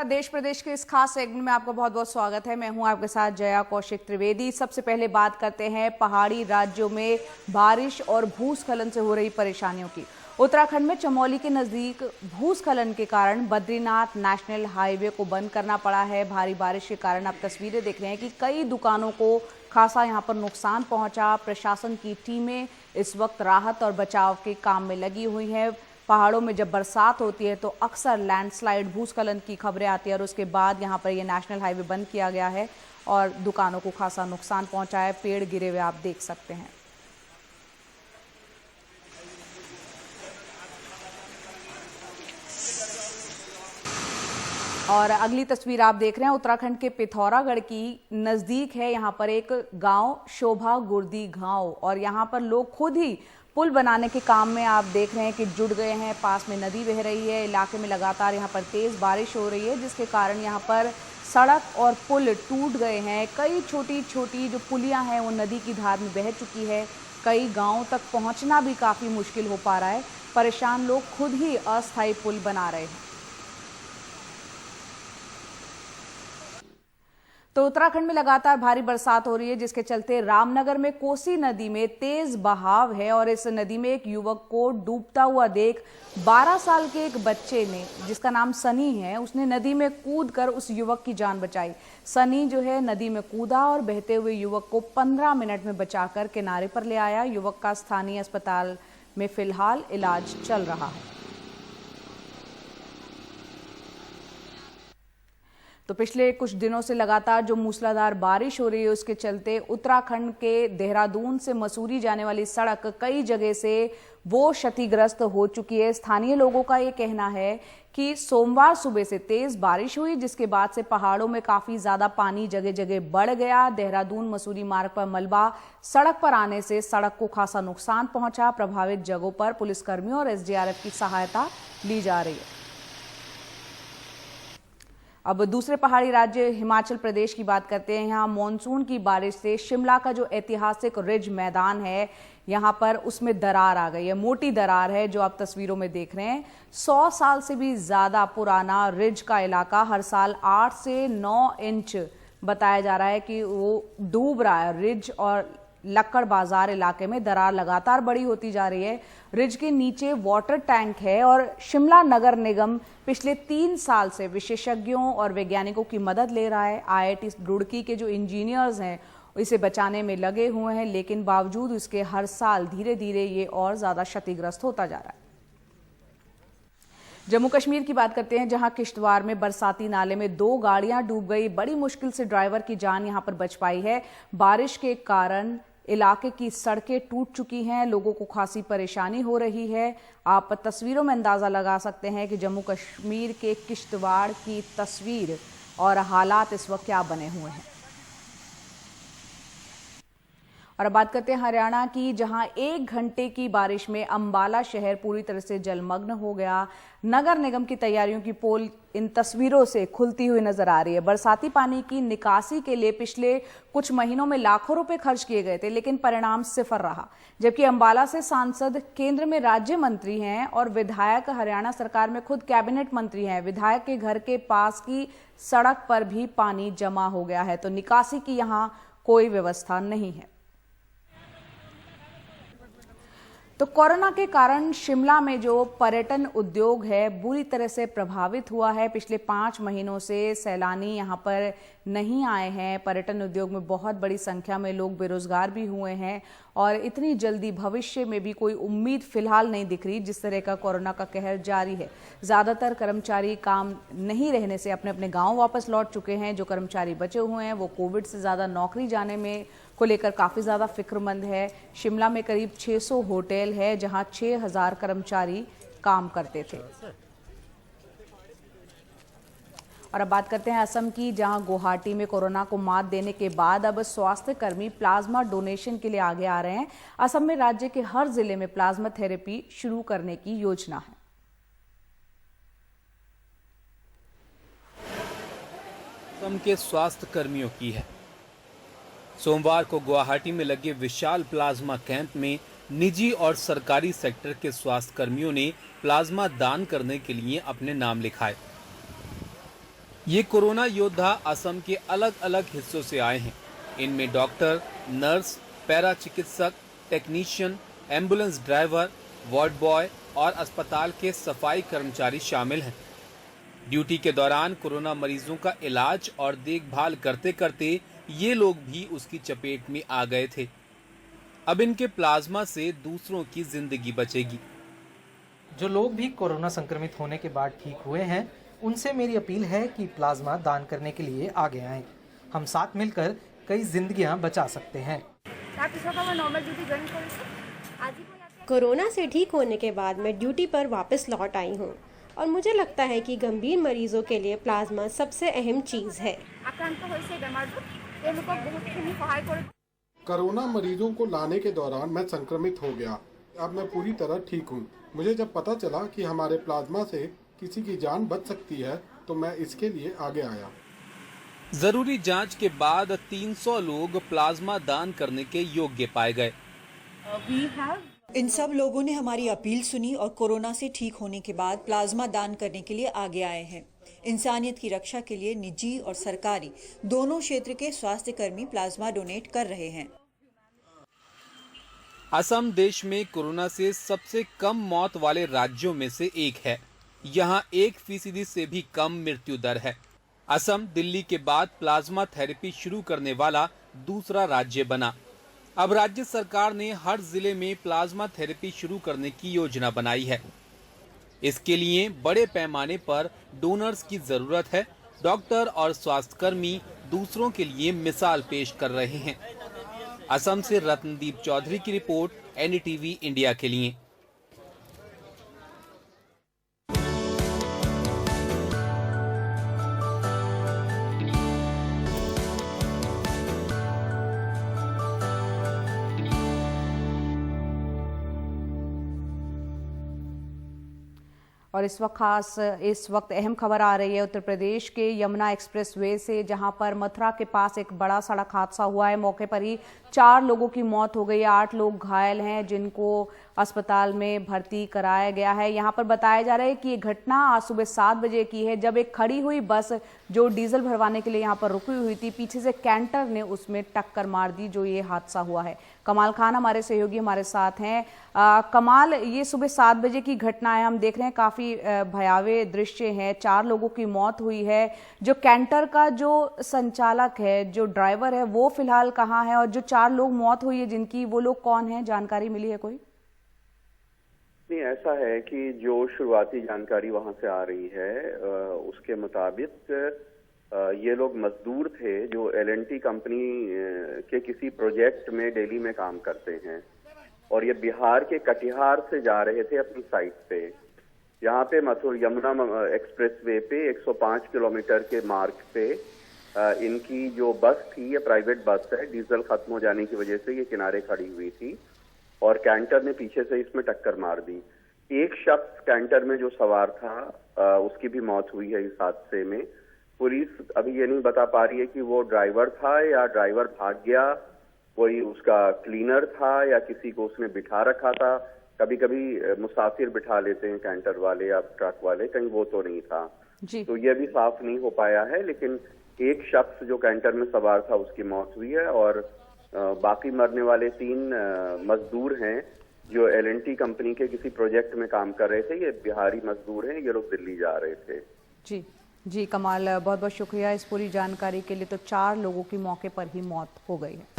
देश प्रदेश के इस खास सेगमेंट में आपका बहुत बहुत स्वागत है। मैं हूं आपके साथ जया कौशिक त्रिवेदी। सबसे पहले बात करते हैं पहाड़ी राज्यों में बारिश और भूस्खलन से हो रही परेशानियों की। उत्तराखंड में चमोली के नजदीक भूस्खलन के कारण बद्रीनाथ नेशनल हाईवे को बंद करना पड़ा है। भारी बारिश के कारण आप तस्वीरें देख रहे हैं कि कई दुकानों को खासा यहां पर नुकसान पहुंचा। प्रशासन की टीमें इस वक्त राहत और बचाव के काम में लगी हुई हैं। पहाड़ों में जब बरसात होती है तो अक्सर लैंडस्लाइड भूस्खलन की खबरें आती है और उसके बाद यहाँ पर ये नेशनल हाईवे बंद किया गया है और दुकानों को खासा नुकसान पहुंचा है। पेड़ गिरे हुए आप देख सकते हैं। और अगली तस्वीर आप देख रहे हैं उत्तराखंड के पिथौरागढ़ की नजदीक है। यहाँ पर एक गांव शोभा गुर्दी गांव और यहाँ पर लोग खुद ही पुल बनाने के काम में आप देख रहे हैं कि जुट गए हैं। पास में नदी बह रही है। इलाके में लगातार यहाँ पर तेज बारिश हो रही है जिसके कारण यहाँ पर सड़क और पुल टूट गए हैं। कई छोटी छोटी जो पुलियाँ हैं वो नदी की धार में बह चुकी है। कई गाँव तक पहुँचना भी काफ़ी मुश्किल हो पा रहा है। परेशान लोग खुद ही अस्थायी पुल बना रहे हैं। तो उत्तराखंड में लगातार भारी बरसात हो रही है जिसके चलते रामनगर में कोसी नदी में तेज बहाव है और इस नदी में एक युवक को डूबता हुआ देख 12 साल के एक बच्चे ने, जिसका नाम सनी है, उसने नदी में कूदकर उस युवक की जान बचाई। सनी जो है नदी में कूदा और बहते हुए युवक को 15 मिनट में बचाकर किनारे पर ले आया। युवक का स्थानीय अस्पताल में फिलहाल इलाज चल रहा है। तो पिछले कुछ दिनों से लगातार जो मूसलाधार बारिश हो रही है उसके चलते उत्तराखंड के देहरादून से मसूरी जाने वाली सड़क कई जगह से वो क्षतिग्रस्त हो चुकी है। स्थानीय लोगों का ये कहना है कि सोमवार सुबह से तेज बारिश हुई जिसके बाद से पहाड़ों में काफी ज्यादा पानी जगह जगह बढ़ गया। देहरादून मसूरी मार्ग पर मलबा सड़क पर आने से सड़क को खासा नुकसान पहुंचा। प्रभावित जगहों पर पुलिसकर्मियों और एसडीआरएफ की सहायता ली जा रही है। अब दूसरे पहाड़ी राज्य हिमाचल प्रदेश की बात करते हैं। यहाँ मॉनसून की बारिश से शिमला का जो ऐतिहासिक रिज मैदान है यहाँ पर उसमें दरार आ गई है। मोटी दरार है जो आप तस्वीरों में देख रहे हैं। 100 साल से भी ज्यादा पुराना रिज का इलाका हर साल 8 से 9 इंच बताया जा रहा है कि वो डूब रहा है। रिज और लक्कड़ बाजार इलाके में दरार लगातार बड़ी होती जा रही है। रिज के नीचे वाटर टैंक है और शिमला नगर निगम पिछले 3 साल से विशेषज्ञों और वैज्ञानिकों की मदद ले रहा है। आईआईटी रुड़की के जो इंजीनियर्स हैं इसे बचाने में लगे हुए हैं, लेकिन बावजूद इसके हर साल धीरे धीरे ये और ज्यादा क्षतिग्रस्त होता जा रहा है। जम्मू कश्मीर की बात करते हैं जहां किश्तवाड़ में बरसाती नाले में 2 गाड़ियां डूब गई। बड़ी मुश्किल से ड्राइवर की जान यहां पर बच पाई है। बारिश के कारण इलाके की सड़कें टूट चुकी हैं। लोगों को खासी परेशानी हो रही है। आप तस्वीरों में अंदाजा लगा सकते हैं कि जम्मू कश्मीर के किश्तवाड़ की तस्वीर और हालात इस वक्त क्या बने हुए हैं। और अब बात करते हैं हरियाणा की, जहां 1 घंटे की बारिश में अंबाला शहर पूरी तरह से जलमग्न हो गया। नगर निगम की तैयारियों की पोल इन तस्वीरों से खुलती हुई नजर आ रही है। बरसाती पानी की निकासी के लिए पिछले कुछ महीनों में लाखों रुपए खर्च किए गए थे, लेकिन परिणाम सिफर रहा। जबकि अंबाला से सांसद केंद्र में राज्य मंत्री हैं और विधायक हरियाणा सरकार में खुद कैबिनेट मंत्री हैं। विधायक के घर के पास की सड़क पर भी पानी जमा हो गया है, तो निकासी की यहां कोई व्यवस्था नहीं है। तो कोरोना के कारण शिमला में जो पर्यटन उद्योग है बुरी तरह से प्रभावित हुआ है। पिछले 5 महीनों से सैलानी यहां पर नहीं आए हैं। पर्यटन उद्योग में बहुत बड़ी संख्या में लोग बेरोजगार भी हुए हैं और इतनी जल्दी भविष्य में भी कोई उम्मीद फिलहाल नहीं दिख रही। जिस तरह का कोरोना का कहर जारी है, ज्यादातर कर्मचारी काम नहीं रहने से अपने अपने गांव वापस लौट चुके हैं। जो कर्मचारी बचे हुए हैं वो कोविड से ज्यादा नौकरी जाने में को लेकर काफी ज्यादा फिक्रमंद है। शिमला में करीब 600 होटल है जहां 6000 कर्मचारी काम करते थे। और अब बात करते हैं असम की, जहां गुवाहाटी में कोरोना को मात देने के बाद अब स्वास्थ्य कर्मी प्लाज्मा डोनेशन के लिए आगे आ रहे हैं। असम में राज्य के हर जिले में प्लाज्मा थेरेपी शुरू करने की योजना है। असम के स्वास्थ्य कर्मियों की है। सोमवार को गुवाहाटी में लगे विशाल प्लाज्मा कैंप में निजी और सरकारी सेक्टर के स्वास्थ्य कर्मियों ने प्लाज्मा दान करने के लिए अपने नाम लिखाए। ये कोरोना योद्धा असम के अलग अलग हिस्सों से आए हैं। इनमें डॉक्टर, नर्स, पैरा चिकित्सक, technician, ambulance driver, ward boy और अस्पताल के सफाई कर्मचारी शामिल हैं। ड्यूटी के दौरान कोरोना मरीजों का इलाज और देखभाल करते करते ये लोग भी उसकी चपेट में आ गए थे। अब इनके प्लाज्मा से दूसरों की जिंदगी बचेगी। जो लोग भी कोरोना संक्रमित होने के बाद ठीक हुए हैं, उनसे मेरी अपील है कि प्लाज्मा दान करने के लिए आगे आएं। हम साथ मिलकर कई जिंदगियां बचा सकते हैं। कोरोना से ठीक होने के बाद मैं ड्यूटी पर वापस लौट आई हूँ और मुझे लगता है कि गंभीर मरीजों के लिए प्लाज्मा सबसे अहम चीज है। कोरोना मरीजों को लाने के दौरान मैं संक्रमित हो गया। अब मैं पूरी तरह ठीक हूँ। मुझे जब पता चला कि हमारे प्लाज्मा से किसी की जान बच सकती है तो मैं इसके लिए आगे आया। जरूरी जांच के बाद 300 लोग प्लाज्मा दान करने के योग्य पाए गए। इन सब लोगों ने हमारी अपील सुनी और कोरोना से ठीक होने के बाद प्लाज्मा दान करने के लिए आगे आए हैं। इंसानियत की रक्षा के लिए निजी और सरकारी दोनों क्षेत्र के स्वास्थ्य कर्मी प्लाज्मा डोनेट कर रहे हैं। असम देश में कोरोना से सबसे कम मौत वाले राज्यों में से एक है। यहाँ 1% से भी कम मृत्यु दर है। असम दिल्ली के बाद प्लाज्मा थेरेपी शुरू करने वाला दूसरा राज्य बना। अब राज्य सरकार ने हर जिले में प्लाज्मा थेरेपी शुरू करने की योजना बनाई है। इसके लिए बड़े पैमाने पर डोनर्स की जरूरत है। डॉक्टर और स्वास्थ्यकर्मी दूसरों के लिए मिसाल पेश कर रहे हैं। असम से रत्नदीप चौधरी की रिपोर्ट, NDTV इंडिया के लिए। और इस वक्त अहम खबर आ रही है उत्तर प्रदेश के यमुना एक्सप्रेसवे से, जहां पर मथुरा के पास एक बड़ा सड़क हादसा हुआ है। मौके पर ही 4 लोगों की मौत हो गई है, 8 लोग घायल हैं जिनको अस्पताल में भर्ती कराया गया है। यहां पर बताया जा रहा है कि ये घटना आज सुबह 7 बजे की है, जब एक खड़ी हुई बस जो डीजल भरवाने के लिए यहां पर रुकी हुई थी, पीछे से कैंटर ने उसमें टक्कर मार दी, जो ये हादसा हुआ है। कमाल खान हमारे सहयोगी हमारे साथ हैं। कमाल, ये सुबह 7 बजे की घटना है, हम देख रहे हैं काफी भयावह दृश्य हैं। 4 लोगों की मौत हुई है। जो कैंटर का जो संचालक है, जो ड्राइवर है, वो फिलहाल कहाँ है? और जो 4 लोग मौत हुई है जिनकी, वो लोग कौन है? जानकारी मिली है कोई? नहीं, ऐसा है कि जो शुरुआती जानकारी वहां से आ रही है उसके मुताबिक ये लोग मजदूर थे जो L&T कंपनी के किसी प्रोजेक्ट में दिल्ली में काम करते हैं और ये बिहार के कटिहार से जा रहे थे अपनी साइट पे। यहाँ पे यमुना एक्सप्रेसवे पे 105 किलोमीटर के मार्ग पे इनकी जो बस थी, ये प्राइवेट बस है, डीजल खत्म हो जाने की वजह से ये किनारे खड़ी हुई थी और कैंटर ने पीछे से इसमें टक्कर मार दी। एक शख्स कैंटर में जो सवार था उसकी भी मौत हुई है इस हादसे में। पुलिस अभी ये नहीं बता पा रही है कि वो ड्राइवर था या ड्राइवर भाग गया, कोई उसका क्लीनर था या किसी को उसने बिठा रखा था। कभी कभी मुसाफिर बिठा लेते हैं कैंटर वाले या ट्रक वाले, कहीं वो तो नहीं था जी। तो ये भी साफ नहीं हो पाया है, लेकिन एक शख्स जो कैंटर में सवार था उसकी मौत हुई है और बाकी मरने वाले 3 मजदूर हैं जो L&T कंपनी के किसी प्रोजेक्ट में काम कर रहे थे। ये बिहारी मजदूर हैं, ये लोग दिल्ली जा रहे थे। जी कमाल, बहुत बहुत शुक्रिया इस पूरी जानकारी के लिए। तो 4 लोगों की मौके पर ही मौत हो गई है।